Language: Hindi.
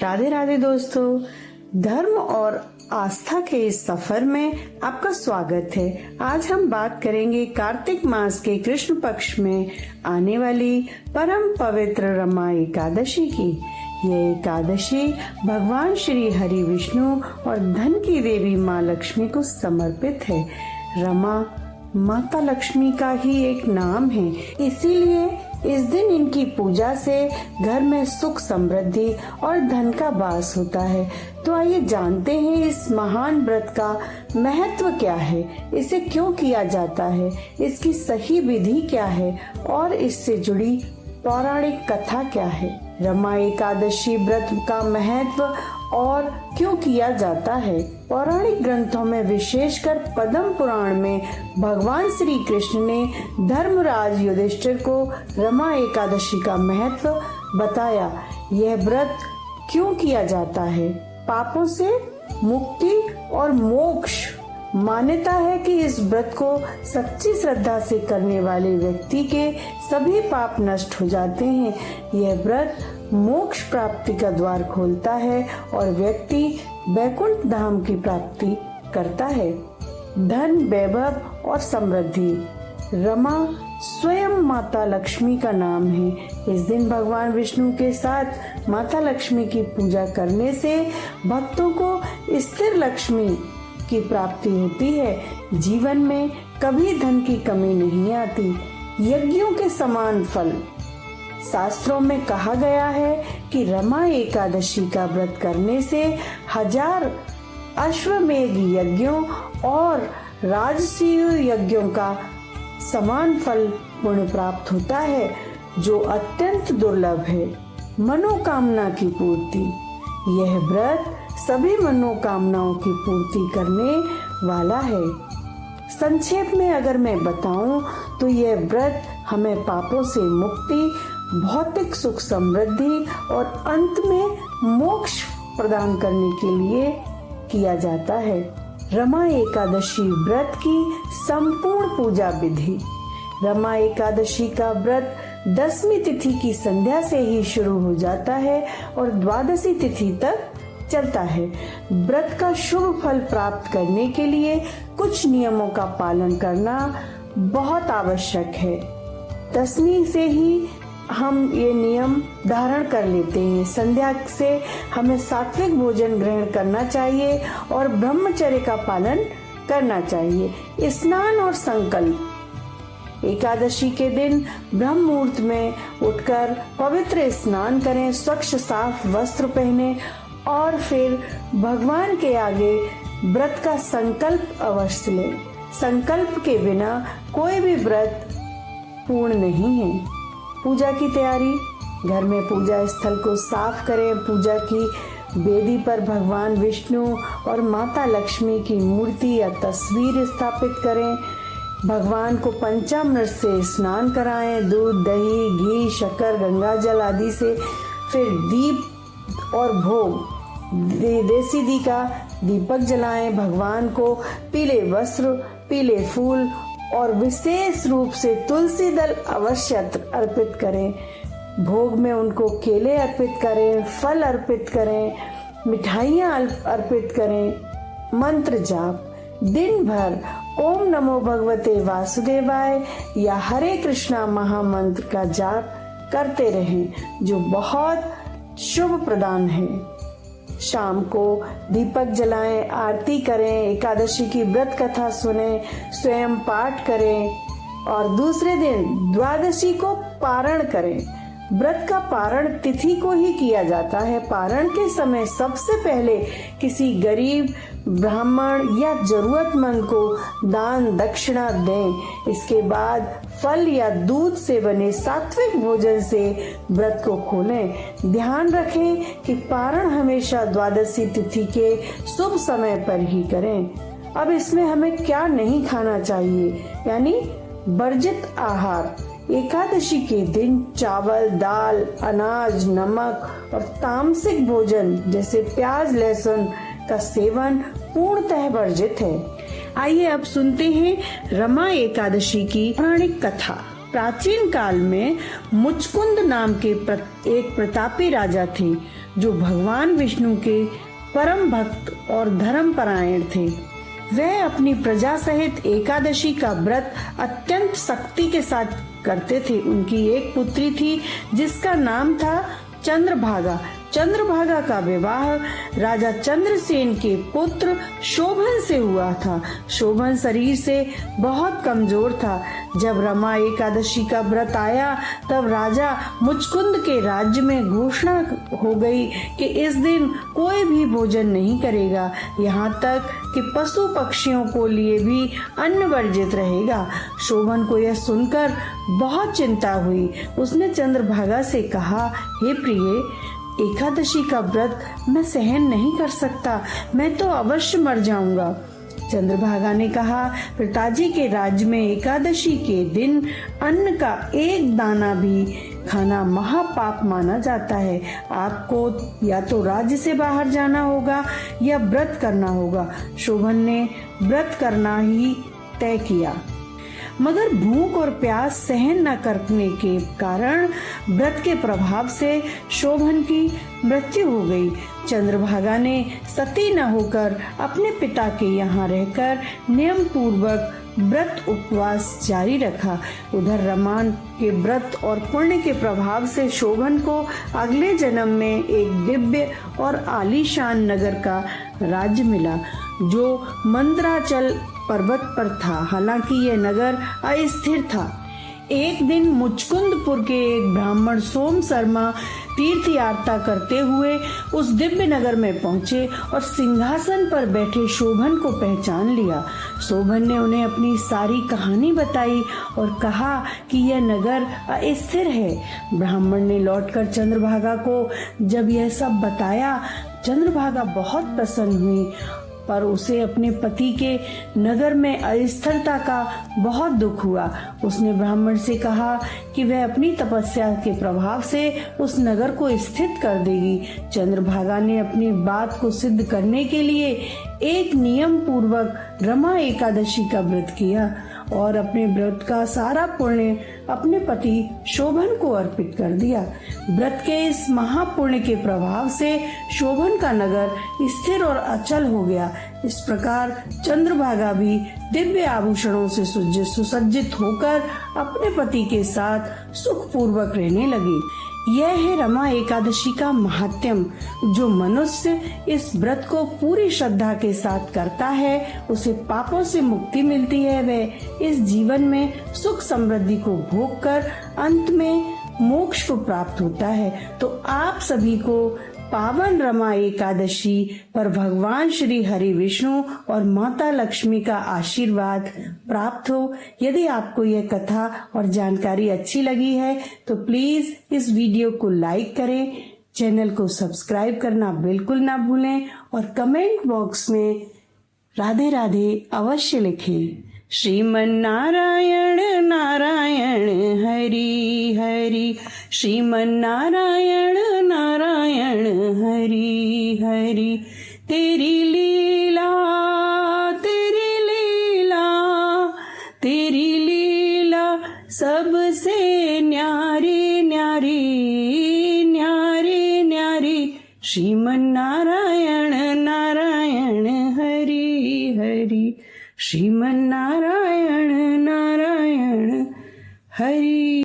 राधे राधे दोस्तों, धर्म और आस्था के इस सफर में आपका स्वागत है। आज हम बात करेंगे कार्तिक मास के कृष्ण पक्ष में आने वाली परम पवित्र रमा एकादशी की। यह एकादशी भगवान श्री हरि विष्णु और धन की देवी माँ लक्ष्मी को समर्पित है। रमा माता लक्ष्मी का ही एक नाम है, इसीलिए इस दिन इनकी पूजा से घर में सुख समृद्धि और धन का वास होता है। तो आइए जानते हैं इस महान व्रत का महत्व क्या है, इसे क्यों किया जाता है, इसकी सही विधि क्या है और इससे जुड़ी पौराणिक कथा क्या है। रमा एकादशी व्रत का महत्व और क्यों किया जाता है। पौराणिक ग्रंथों में विशेषकर पद्म पुराण में भगवान श्री कृष्ण ने धर्मराज युधिष्ठिर को रमा एकादशी का महत्व बताया। यह व्रत क्यों किया जाता है? पापों से मुक्ति और मोक्ष। मान्यता है कि इस व्रत को सच्ची श्रद्धा से करने वाले व्यक्ति के सभी पाप नष्ट हो जाते हैं। यह व्रत मोक्ष प्राप्ति का द्वार खोलता है और व्यक्ति वैकुंठ धाम की प्राप्ति करता है। धन, वैभव और समृद्धि। रमा स्वयं माता लक्ष्मी का नाम है। इस दिन भगवान विष्णु के साथ माता लक्ष्मी की पूजा करने से भक्तों को स्थिर लक्ष्मी की प्राप्ति होती है। जीवन में कभी धन की कमी नहीं आती। यज्ञों के समान फल। शास्त्रों में कहा गया है कि रमा एकादशी का व्रत करने से 1000 अश्वमेध यज्ञों और राजसूय यज्ञों का समान फल पुण्य प्राप्त होता है, जो अत्यंत दुर्लभ है। मनोकामना की पूर्ति। यह व्रत सभी मनोकामनाओं की पूर्ति करने वाला है। संक्षेप में अगर मैं बताऊं तो यह व्रत हमें पापों से मुक्ति, भौतिक सुख समृद्धि और अंत में मोक्ष प्रदान करने के लिए किया जाता है। रमा एकादशी व्रत की संपूर्ण पूजा विधि। रमा एकादशी का व्रत 10वीं तिथि की संध्या से ही शुरू हो जाता है और 12वीं तिथि तक चलता है। व्रत का शुभ फल प्राप्त करने के लिए कुछ नियमों का पालन करना बहुत आवश्यक है। 10वीं से ही हम ये नियम धारण कर लेते हैं। संध्या से हमें सात्विक भोजन ग्रहण करना चाहिए और ब्रह्मचर्य का पालन करना चाहिए। स्नान और संकल्प। एकादशी के दिन ब्रह्म मुहूर्त में उठकर पवित्र स्नान करें, स्वच्छ साफ वस्त्र पहने और फिर भगवान के आगे व्रत का संकल्प अवश्य लें। संकल्प के बिना कोई भी व्रत पूर्ण नहीं है। पूजा की तैयारी। घर में पूजा स्थल को साफ करें। पूजा की वेदी पर भगवान विष्णु और माता लक्ष्मी की मूर्ति या तस्वीर स्थापित करें। भगवान को पंचामृत से स्नान कराएं। दूध, दही, घी, शक्कर, गंगा जल आदि से। फिर दीप और भोग, देसी घी का दीपक जलाएं। भगवान को पीले वस्त्र, पीले फूल और विशेष रूप से तुलसी दल अवश्य अर्पित करें। भोग में उनको केले अर्पित करें, फल अर्पित करें, मिठाइयाँ अर्पित करें। मंत्र जाप। दिन भर ओम नमो भगवते वासुदेवाय या हरे कृष्णा महामंत्र का जाप करते रहें, जो बहुत शुभ प्रदान है। शाम को दीपक जलाएं, आरती करें, एकादशी की व्रत कथा सुने, स्वयं पाठ करें और दूसरे दिन द्वादशी को पारण करें। व्रत का पारण तिथि को ही किया जाता है। पारण के समय सबसे पहले किसी गरीब, ब्राह्मण या जरूरतमंद को दान दक्षिणा दें। इसके बाद फल या दूध से बने सात्विक भोजन से व्रत को खोलें। ध्यान रखें कि पारण हमेशा द्वादशी तिथि के शुभ समय पर ही करें। अब इसमें हमें क्या नहीं खाना चाहिए, यानी वर्जित आहार। एकादशी के दिन चावल, दाल, अनाज, नमक और तामसिक भोजन जैसे प्याज, लहसुन का सेवन पूर्णतः वर्जित है। आइए अब सुनते हैं रमा एकादशी की पौराणिक कथा। प्राचीन काल में मुचकुंद नाम के एक प्रतापी राजा थे। जो भगवान विष्णु के परम भक्त और धर्मपरायण थे। वह अपनी प्रजा सहित एकादशी का व्रत अत्यंत सख्ती के साथ करते थे। उनकी एक पुत्री थी जिसका नाम था चंद्रभागा। चंद्रभागा का विवाह राजा चंद्रसेन के पुत्र शोभन से हुआ था। शोभन शरीर से बहुत कमजोर था। जब रमा एकादशी का व्रत आया तब राजा मुचकुंद के राज्य में घोषणा हो गई कि इस दिन कोई भी भोजन नहीं करेगा, यहाँ तक कि पशु पक्षियों को लिए भी अन्न वर्जित रहेगा। शोभन को यह सुनकर बहुत चिंता हुई। उसने चंद्रभागा से कहा, हे प्रिय, एकादशी का व्रत मैं सहन नहीं कर सकता, मैं तो अवश्य मर जाऊंगा। चंद्रभागा ने कहा, पिताजी के राज्य में एकादशी के दिन अन्न का एक दाना भी खाना महापाप माना जाता है। आपको या तो राज्य से बाहर जाना होगा या व्रत करना होगा। शोभन ने व्रत करना ही तय किया, मगर भूख और प्यास सहन न करने के कारण व्रत के प्रभाव से शोभन की मृत्यु हो गई। चंद्रभागा ने सती न होकर अपने पिता के यहाँ रहकर नियम पूर्वक व्रत उपवास जारी रखा। उधर रमान के व्रत और पुण्य के प्रभाव से शोभन को अगले जन्म में एक दिव्य और आलीशान नगर का राज्य मिला जो मंदराचल पर्वत पर था। हालांकि यह नगर अस्थिर था। एक दिन मुचकुंदपुर के एक ब्राह्मण सोम शर्मा तीर्थ यात्रा करते हुए उस दिव्य नगर में पहुंचे और सिंहासन पर बैठे शोभन को पहचान लिया। शोभन ने उन्हें अपनी सारी कहानी बताई और कहा कि यह नगर अस्थिर है। ब्राह्मण ने लौटकर चंद्रभागा को जब यह सब बताया, चंद्रभागा बहुत प्रसन्न हुई, पर उसे अपने पति के नगर में अस्थिरता का बहुत दुख हुआ। उसने ब्राह्मण से कहा कि वह अपनी तपस्या के प्रभाव से उस नगर को स्थित कर देगी। चंद्रभागा ने अपनी बात को सिद्ध करने के लिए एक नियम पूर्वक रमा एकादशी का व्रत किया और अपने व्रत का सारा पुण्य अपने पति शोभन को अर्पित कर दिया। व्रत के इस महापुण्य के प्रभाव से शोभन का नगर स्थिर और अचल हो गया। इस प्रकार चंद्रभागा भी दिव्य आभूषणों से सुसज्जित होकर अपने पति के साथ सुख पूर्वक रहने लगी। यह है रमा एकादशी का महात्म्य। जो मनुष्य इस व्रत को पूरी श्रद्धा के साथ करता है उसे पापों से मुक्ति मिलती है। वह इस जीवन में सुख समृद्धि को भोग कर अंत में मोक्ष को प्राप्त होता है। तो आप सभी को पावन रमा एकादशी पर भगवान श्री हरि विष्णु और माता लक्ष्मी का आशीर्वाद प्राप्त हो। यदि आपको यह कथा और जानकारी अच्छी लगी है तो प्लीज इस वीडियो को लाइक करें, चैनल को सब्सक्राइब करना बिल्कुल ना भूलें और कमेंट बॉक्स में राधे राधे अवश्य लिखें। श्रीमन नारायण नारायण हरि हरि, श्रीमन नारायण नारायण हरि हरि। तेरी लीला तेरी लीला तेरी लीला सबसे न्यारी न्यारी न्यारी न्यारी। श्रीमन नारायण नारायण हरि हरि, श्रीमन नारायण